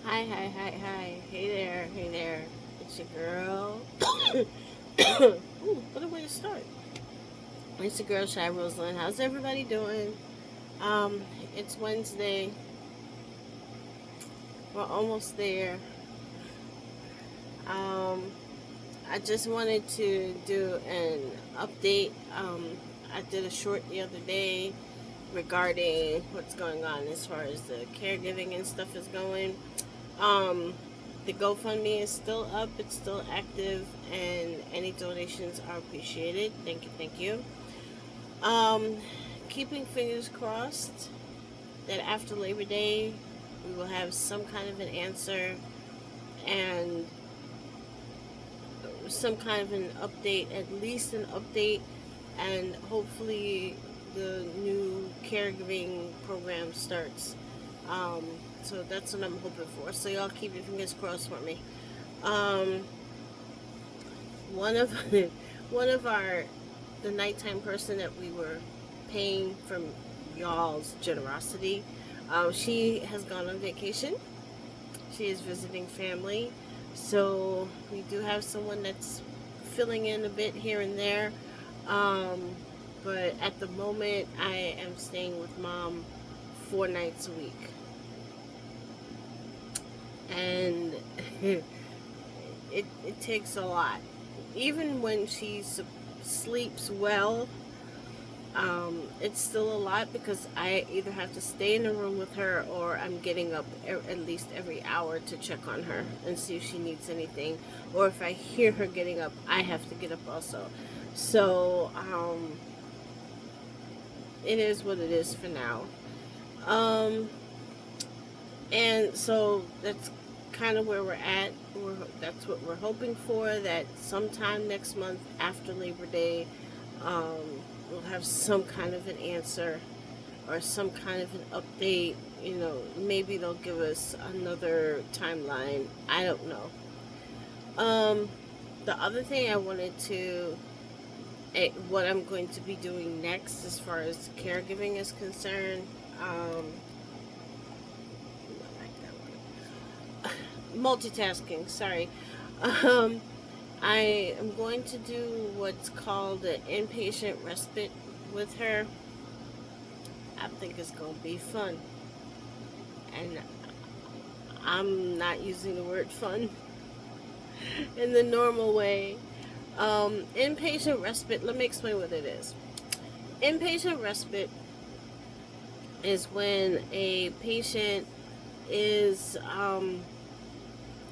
Hi, hi, hi, hi. Hey there, hey there. It's your girl. Ooh, what a way to start. It's your girl, Shy Rosalind. How's everybody doing? Um, it's Wednesday. We're almost there. Um, I just wanted to do an update. I did a short the other day regarding what's going on as far as the caregiving and stuff is going. Um, the GoFundMe is still up, it's still active, and any donations are appreciated. Thank you, thank you. Um, Keeping fingers crossed that after Labor Day, we will have some kind of an answer and some kind of an update, at least an update, and hopefully the new caregiving program starts. Um, so that's what I'm hoping for. So y'all keep your fingers crossed for me. Um, one of one of our the nighttime person that we were paying from y'all's generosity, she has gone on vacation. She is visiting family, so we do have someone that's filling in a bit here and there. Um, but at the moment, I am staying with mom 4 nights a week, and it takes a lot. Even when she sleeps well, it's still a lot because I either have to stay in the room with her or I'm getting up at least every hour to check on her and see if she needs anything. Or if I hear her getting up, I have to get up also. So, it is what it is for now. Um, and so that's kind of where we're at. That's what we're hoping for, that sometime next month after Labor Day, um, we'll have some kind of an answer or some kind of an update. Maybe they'll give us another timeline. I don't know. Um, the other thing I wanted to, what I'm going to be doing next as far as caregiving is concerned, multitasking, sorry. Um, I am going to do what's called an inpatient respite with her. I think it's going to be fun. And I'm not using the word fun in the normal way. Inpatient respite, let me explain what it is. Inpatient respite is when a patient is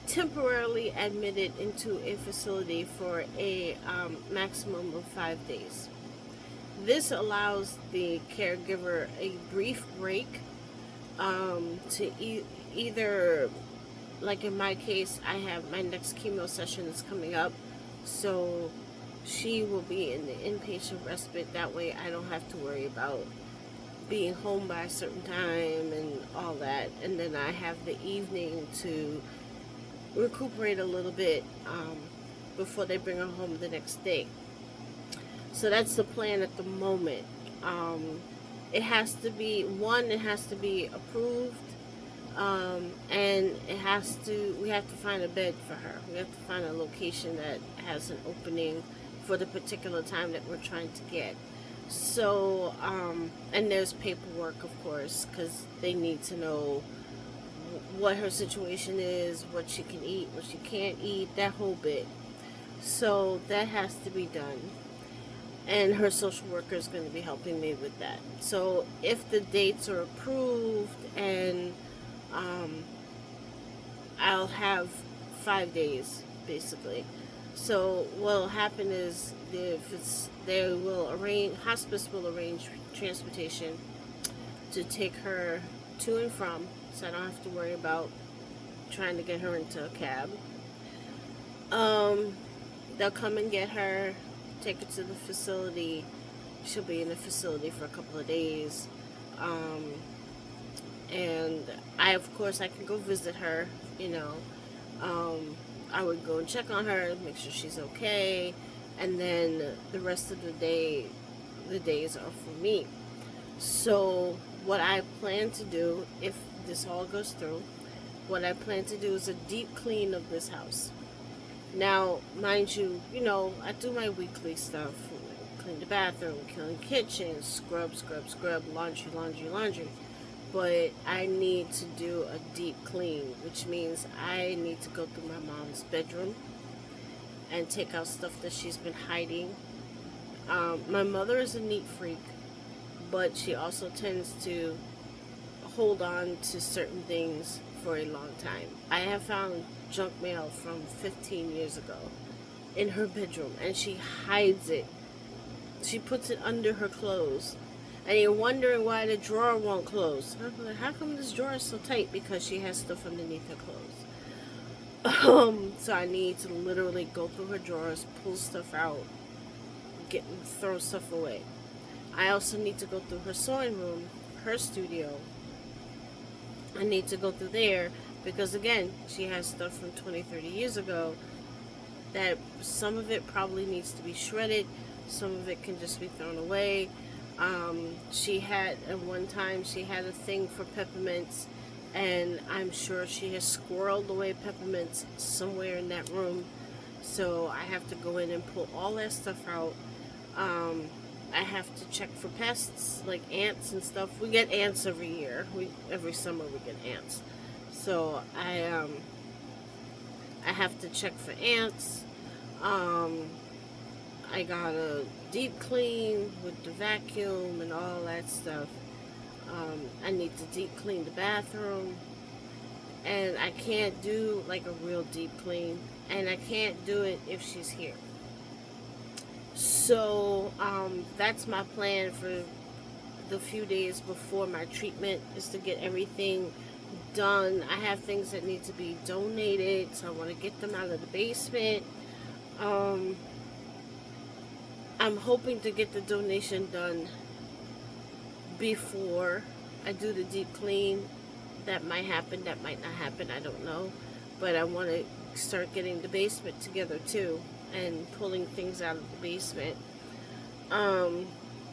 temporarily admitted into a facility for a maximum of 5 days. This allows the caregiver a brief break to either, like in my case, I have my next chemo session is coming up, so she will be in the inpatient respite. That way, I don't have to worry about being home by a certain time and all that. And then I have the evening to recuperate a little bit before they bring her home the next day. So that's the plan at the moment. Um, it has to be it has to be approved, and we have to find a bed for her. We have to find a location that has an opening for the particular time that we're trying to get. So, and there's paperwork, of course, because they need to know what her situation is, what she can eat, what she can't eat, that whole bit. So that has to be done. And her social worker is going to be helping me with that. So if the dates are approved, and um, I'll have 5 days basically. So what'll happen is hospice will arrange transportation to take her to and from, so I don't have to worry about trying to get her into a cab. Um, they'll come and get her, take her to the facility. She'll be in the facility for a couple of days. Um, and of course, I can go visit her, you know. Um, I would go and check on her, make sure she's okay. And then the rest of the days are for me. So, what I plan to do, if this all goes through, what I plan to do is a deep clean of this house. Now, mind you, I do my weekly stuff. Clean the bathroom, clean the kitchen, scrub, laundry, laundry. But I need to do a deep clean, which means I need to go through my mom's bedroom and take out stuff that she's been hiding. My mother is a neat freak, but she also tends to hold on to certain things for a long time. I have found junk mail from 15 years ago in her bedroom, and she hides it. She puts it under her clothes. And you're wondering why the drawer won't close. I'm like, how come this drawer is so tight? Because she has stuff underneath her clothes. So I need to literally go through her drawers, pull stuff out, throw stuff away. I also need to go through her sewing room, her studio. I need to go through there because, again, she has stuff from 20, 30 years ago that some of it probably needs to be shredded. Some of it can just be thrown away. She had, at one time, she had a thing for peppermints, and I'm sure she has squirreled away peppermints somewhere in that room. So I have to go in and pull all that stuff out. I have to check for pests like ants and stuff. We get ants every year. Every summer we get ants. So I have to check for ants. I got a deep clean with the vacuum and all that stuff. I need to deep clean the bathroom. And I can't do like a real deep clean. And I can't do it if she's here. So that's my plan for the few days before my treatment, is to get everything done. I have things that need to be donated, so I want to get them out of the basement. I'm hoping to get the donation done before I do the deep clean. That might happen, that might not happen, I don't know. But I want to start getting the basement together too, and pulling things out of the basement.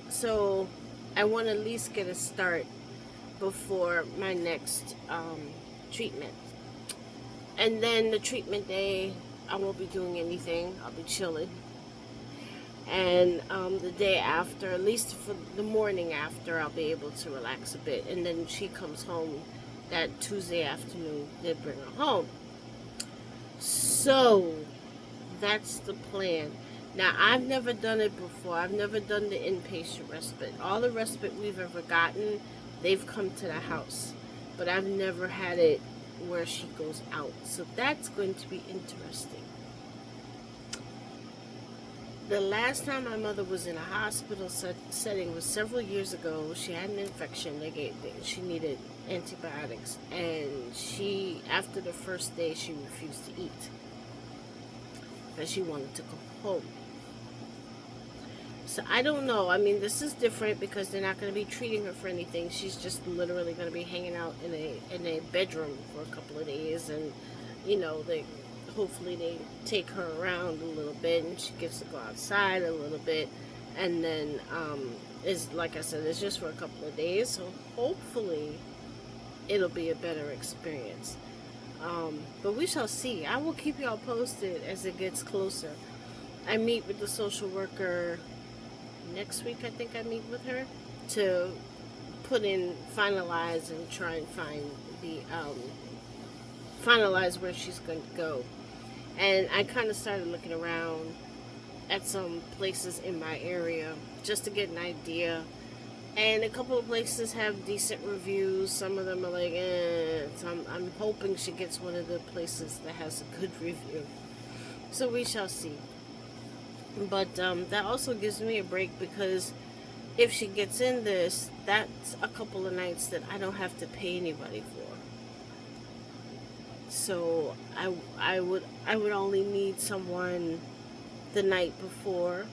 So I want to at least get a start before my next treatment. And then the treatment day, I won't be doing anything. I'll be chilling. And the day after, at least for the morning after, I'll be able to relax a bit. And then she comes home that Tuesday afternoon. They bring her home. So that's the plan. Now, I've never done it before. I've never done the inpatient respite. All the respite we've ever gotten, they've come to the house. But I've never had it where she goes out. So that's going to be interesting. The last time my mother was in a hospital setting was several years ago. She had an infection. She needed antibiotics. And after the first day, she refused to eat. And she wanted to go home. So I don't know. I mean, this is different because they're not going to be treating her for anything. She's just literally going to be hanging out in a bedroom for a couple of days. And, hopefully they take her around a little bit and she gets to go outside a little bit. And then, like I said, it's just for a couple of days. So hopefully it'll be a better experience. But we shall see. I will keep y'all posted as it gets closer. I meet with the social worker next week. I think I meet with her to finalize and try and find finalize where she's going to go. And I kind of started looking around at some places in my area just to get an idea. And a couple of places have decent reviews. Some of them are like, So I'm hoping she gets one of the places that has a good review. So we shall see. But that also gives me a break because if she gets in this, that's a couple of nights that I don't have to pay anybody for. So I would only need someone the night before,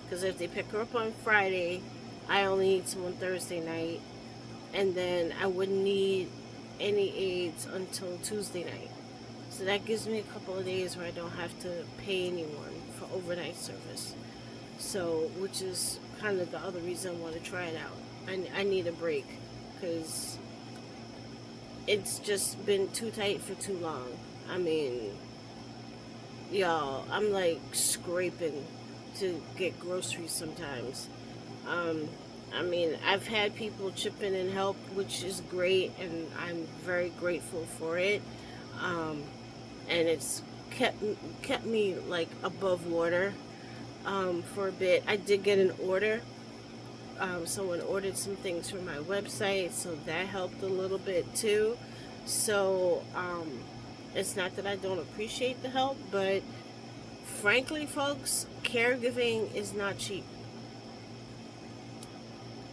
because if they pick her up on Friday, I only need someone Thursday night, and then I wouldn't need any aides until Tuesday night. So that gives me a couple of days where I don't have to pay anyone for overnight service. So, which is kind of the other reason I want to try it out. I need a break because it's just been too tight for too long. I mean, y'all, I'm like scraping to get groceries sometimes. Um, I mean, I've had people chip in and help, which is great, and I'm very grateful for it. Um, and it's kept me like above water for a bit. I did get an order. Someone ordered some things from my website, so that helped a little bit too. So it's not that I don't appreciate the help, but frankly, folks, caregiving is not cheap.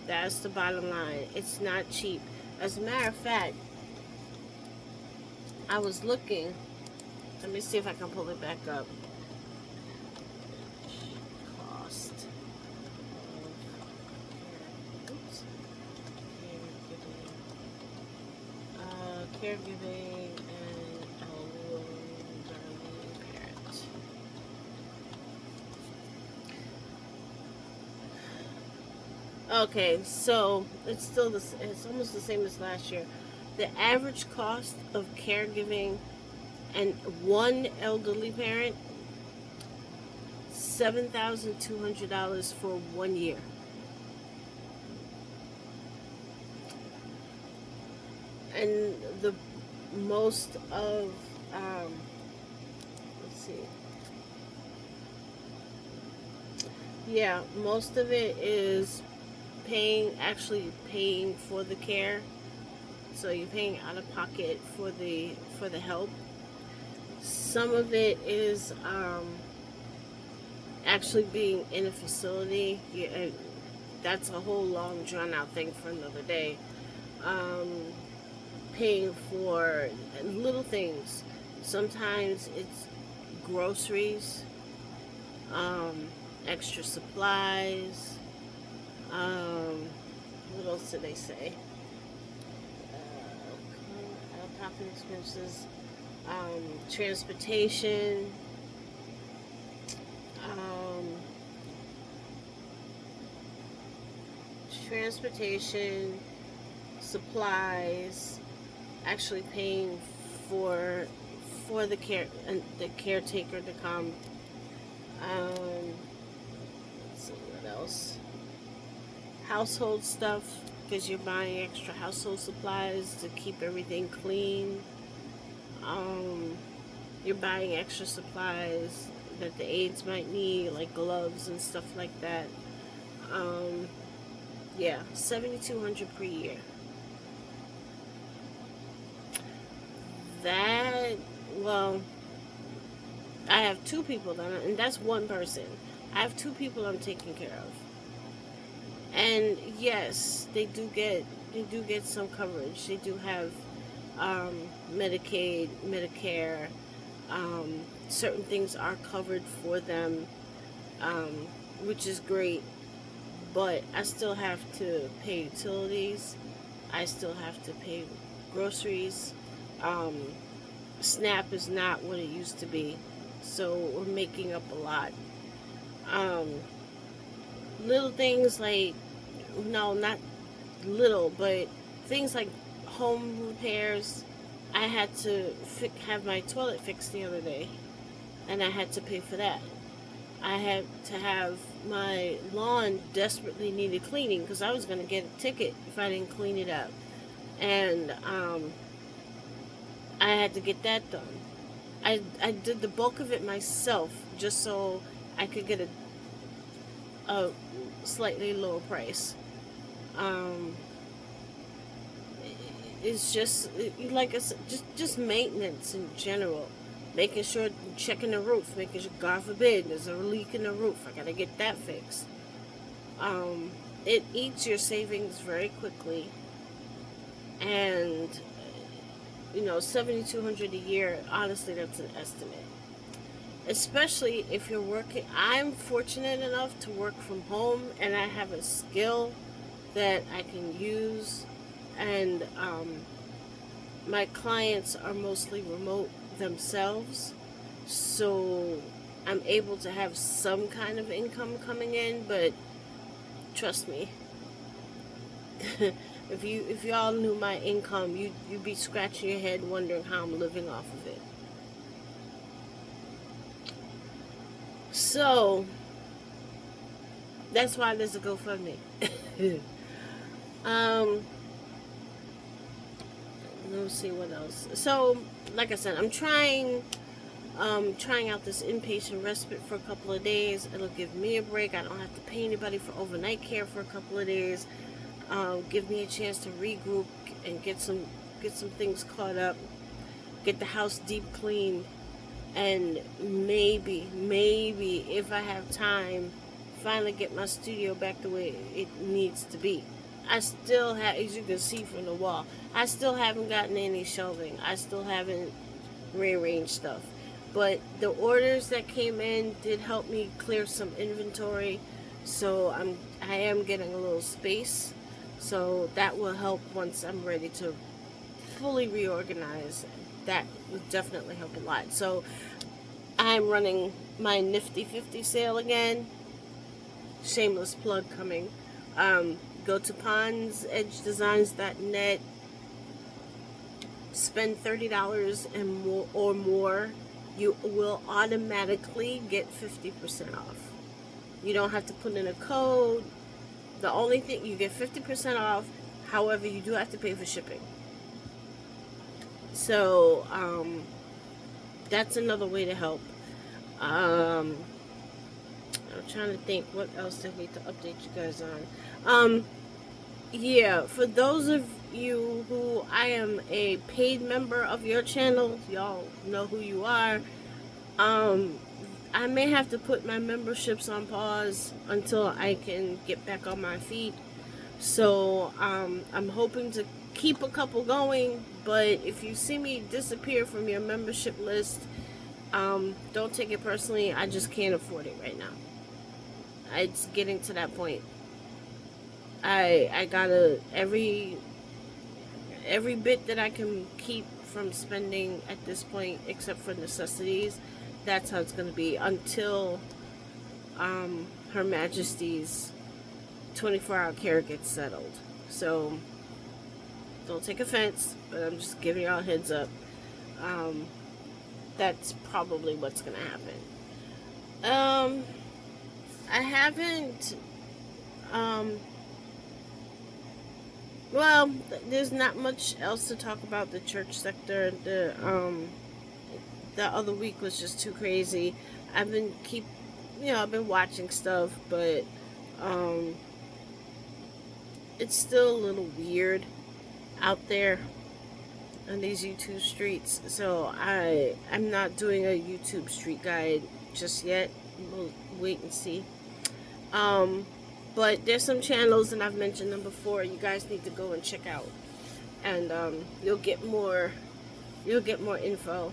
That's the bottom line. It's not cheap. As a matter of fact, I was looking. Let me see if I can pull it back up. Cost of oops, caregiving and elderly parent. Okay, so it's almost the same as last year. The average cost of caregiving and one elderly parent, $7,200 for 1 year. And the most of let's see, yeah, most of it is actually paying for the care. So you're paying out of pocket for the help. Some of it is actually being in a facility. Yeah, that's a whole long drawn out thing for another day. Um, Paying for little things. Sometimes it's groceries, um, extra supplies. What else did they say? Out-of-pocket expenses, transportation, um, transportation, supplies, actually paying for the caretaker to come. Let's see what else. Household stuff, because you're buying extra household supplies to keep everything clean. Um, you're buying extra supplies that the aides might need, like gloves and stuff like that. Um, yeah, 7,200 per year. That, well, I have two people and that's one person. I have two people I'm taking care of, and yes, they do get some coverage. They do have Medicaid, Medicare. Certain things are covered for them, um, which is great. But I still have to pay utilities. I still have to pay groceries. Um, SNAP is not what it used to be, so we're making up a lot. Um, Little things like, no, not little, but things like home repairs. I had to have my toilet fixed the other day, and I had to pay for that. I had to have my lawn desperately needed cleaning because I was going to get a ticket if I didn't clean it up. And I had to get that done. I did the bulk of it myself just so I could get a slightly lower price. Um, it's just like I said, just maintenance in general, making sure, checking the roof, making sure, God forbid there's a leak in the roof, I gotta get that fixed. It eats your savings very quickly, and 7,200 a year. Honestly, that's an estimate. Especially if you're working. I'm fortunate enough to work from home, and I have a skill that I can use, and my clients are mostly remote themselves, so I'm able to have some kind of income coming in, but trust me, If y'all knew my income, you'd be scratching your head wondering how I'm living off of it. So that's why there's a GoFundMe. um, let me see what else. So, like I said, I'm trying out this inpatient respite for a couple of days. It'll give me a break. I don't have to pay anybody for overnight care for a couple of days. Give me a chance to regroup and get some things caught up. Get the house deep cleaned, and maybe if I have time, finally get my studio back the way it needs to be. I still have, as you can see from the wall, I still haven't gotten any shelving. I still haven't rearranged stuff. But the orders that came in did help me clear some inventory. So I am getting a little space. So that will help once I'm ready to fully reorganize. That would definitely help a lot. So I'm running my Nifty 50 sale again. Shameless plug coming. Go to pondsedgedesigns.net. Spend $30 and more, or more. You will automatically get 50% off. You don't have to put in a code. The only thing, you get 50% off. However, you do have to pay for shipping. So, that's another way to help. I'm trying to think what else I need to update you guys on. Yeah, for those of you who I am a paid member of your channel, y'all know who you are. I may have to put my memberships on pause until I can get back on my feet. So I'm hoping to keep a couple going, but if you see me disappear from your membership list, don't take it personally. I just can't afford it right now. It's getting to that point. I gotta, every bit that I can keep from spending at this point, except for necessities, that's how it's gonna be until Her Majesty's 24-hour care gets settled. So don't take offense, but I'm just giving y'all a heads up. That's probably what's gonna happen. I haven't well, there's not much else to talk about the church sector. The other week was just too crazy. I've been watching stuff, but it's still a little weird out there on these YouTube streets. So I'm not doing a YouTube street guide just yet. We'll wait and see. But there's some channels, and I've mentioned them before, you guys need to go and check out. And you'll get more info.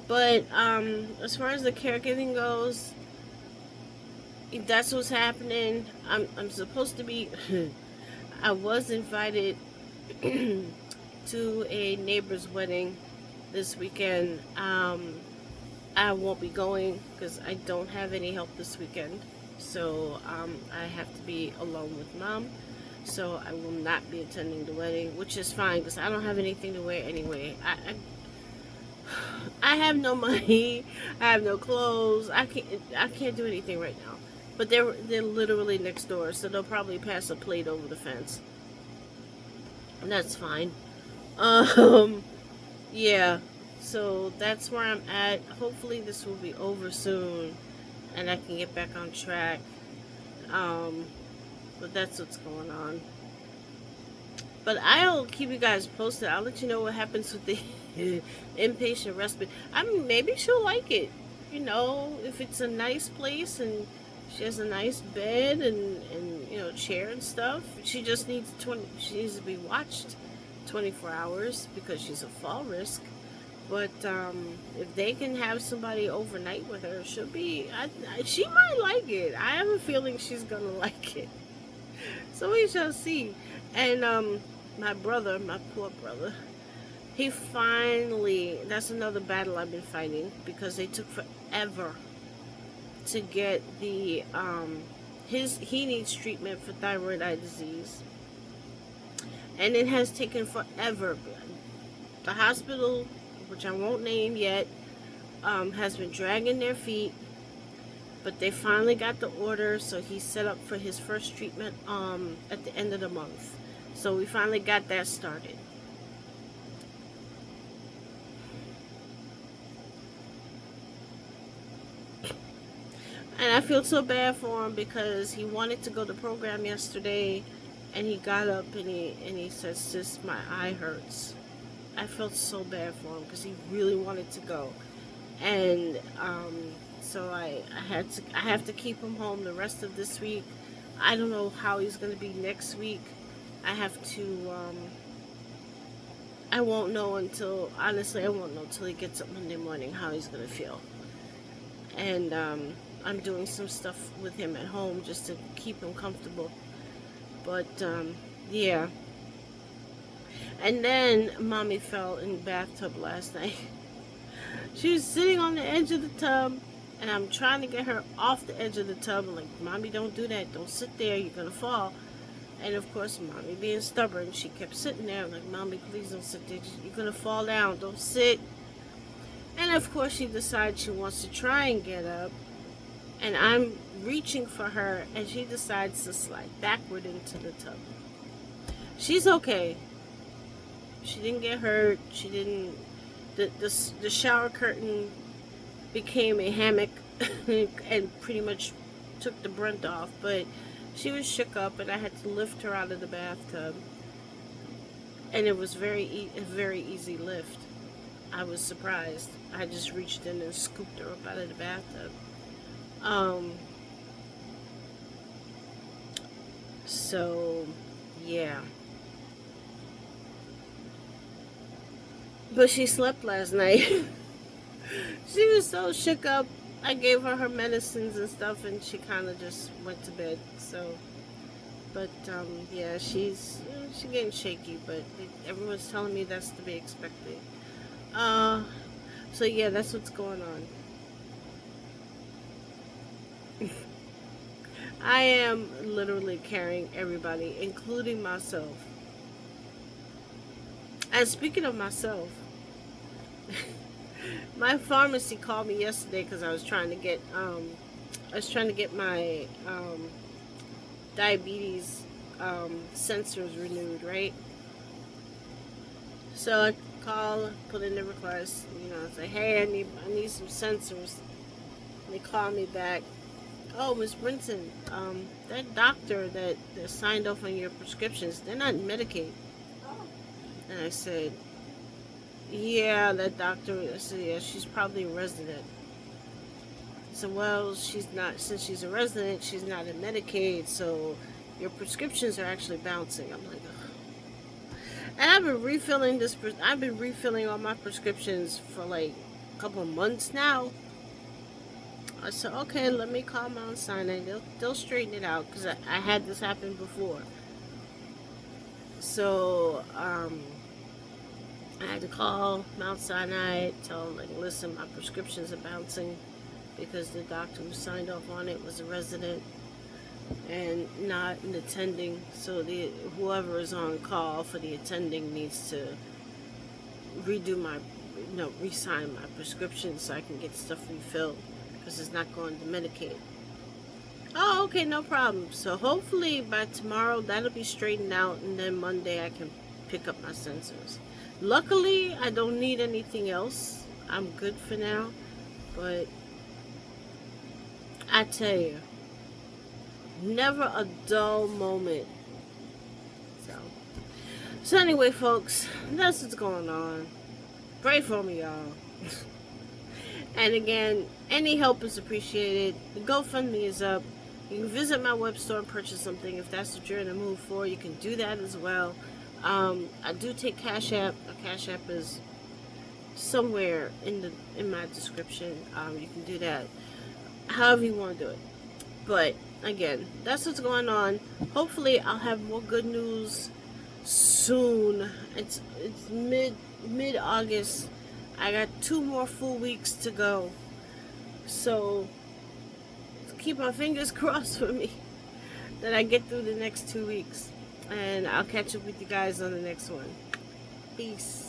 But as far as the caregiving goes, that's what's happening. I'm supposed to be I was invited to a neighbor's wedding this weekend. I won't be going because I don't have any help this weekend. So I have to be alone with Mom. So I will not be attending the wedding, which is fine because I don't have anything to wear anyway. I have no money. I have no clothes. I can't do anything right now. But they're literally next door, so they'll probably pass a plate over the fence. And that's fine. Yeah. So that's where I'm at. Hopefully this will be over soon and I can get back on track. But that's what's going on. But I'll keep you guys posted. I'll let you know what happens with the inpatient respite. Maybe she'll like it. If it's a nice place and she has a nice bed and chair and stuff. She just needs she needs to be watched 24 hours because she's a fall risk. But if they can have somebody overnight with her, she might like it. I have a feeling she's gonna like it. So we shall see. And my poor brother, he finally, that's another battle I've been fighting because they took forever to get the he needs treatment for thyroid eye disease. and it has taken forever. The hospital, which I won't name yet, has been dragging their feet, but they finally got the order, so he's set up for his first treatment at the end of the month. So we finally got that started. And I feel so bad for him because he wanted to go to the program yesterday, and he got up and he says, "Sis, my eye hurts." I felt so bad for him because he really wanted to go, and so I have to keep him home the rest of this week. I don't know how he's going to be next week. I have to. I won't know until, honestly, I won't know until he gets up Monday morning how he's going to feel, and I'm doing some stuff with him at home just to keep him comfortable. But yeah. And then mommy fell in the bathtub last night. She was sitting on the edge of the tub, and I'm trying to get her off the edge of the tub. I'm like, "Mommy, don't do that. Don't sit there. You're going to fall." And of course, mommy being stubborn, she kept sitting there. I'm like, "Mommy, please don't sit there. You're going to fall down. Don't sit." And of course, she decides she wants to try and get up. And I'm reaching for her, and she decides to slide backward into the tub. She's okay. She didn't get hurt. She didn't. The shower curtain became a hammock and pretty much took the brunt off. But she was shook up, and I had to lift her out of the bathtub. And it was a very easy lift. I was surprised. I just reached in and scooped her up out of the bathtub. So yeah. But she slept last night. She was so shook up. I gave her her medicines and stuff, and she kind of just went to bed. So, but yeah, she's getting shaky. But everyone's telling me that's to be expected. So yeah, that's what's going on. I am literally carrying everybody, including myself. And speaking of myself, my pharmacy called me yesterday because I was trying to get my diabetes sensors renewed, right? So I call, put in the request, say, "Hey, I need some sensors." And they call me back. "Oh, Miss Brinson, that doctor that signed off on your prescriptions, they're not Medicaid." And I said, "Yeah, that doctor," I said, "yeah, she's probably a resident." So, "Well, she's not, since she's a resident, she's not in Medicaid, so your prescriptions are actually bouncing." I'm like, ugh. And I've been refilling all my prescriptions for like a couple of months now. I said, "Okay, let me call Mount Sinai. They'll straighten it out," because I had this happen before. So I had to call Mount Sinai, tell them, like, "Listen, my prescriptions are bouncing because the doctor who signed off on it was a resident and not an attending. So whoever is on call for the attending needs to re-sign my prescription so I can get stuff refilled, because it's not going to Medicaid." "Oh, okay, no problem." So hopefully by tomorrow that'll be straightened out, and then Monday I can pick up my sensors. Luckily, I don't need anything else. I'm good for now. But I tell you, never a dull moment. So anyway, folks, that's what's going on. Pray for me, y'all. And again, any help is appreciated. The GoFundMe is up. You can visit my web store and purchase something if that's what you're in the mood for. You can do that as well. I do take Cash App. Cash App is somewhere in my description. You can do that however you want to do it. But again, that's what's going on. Hopefully, I'll have more good news soon. It's mid August. I got 2 more full weeks to go. So keep my fingers crossed for me that I get through the next 2 weeks. And I'll catch up with you guys on the next one. Peace.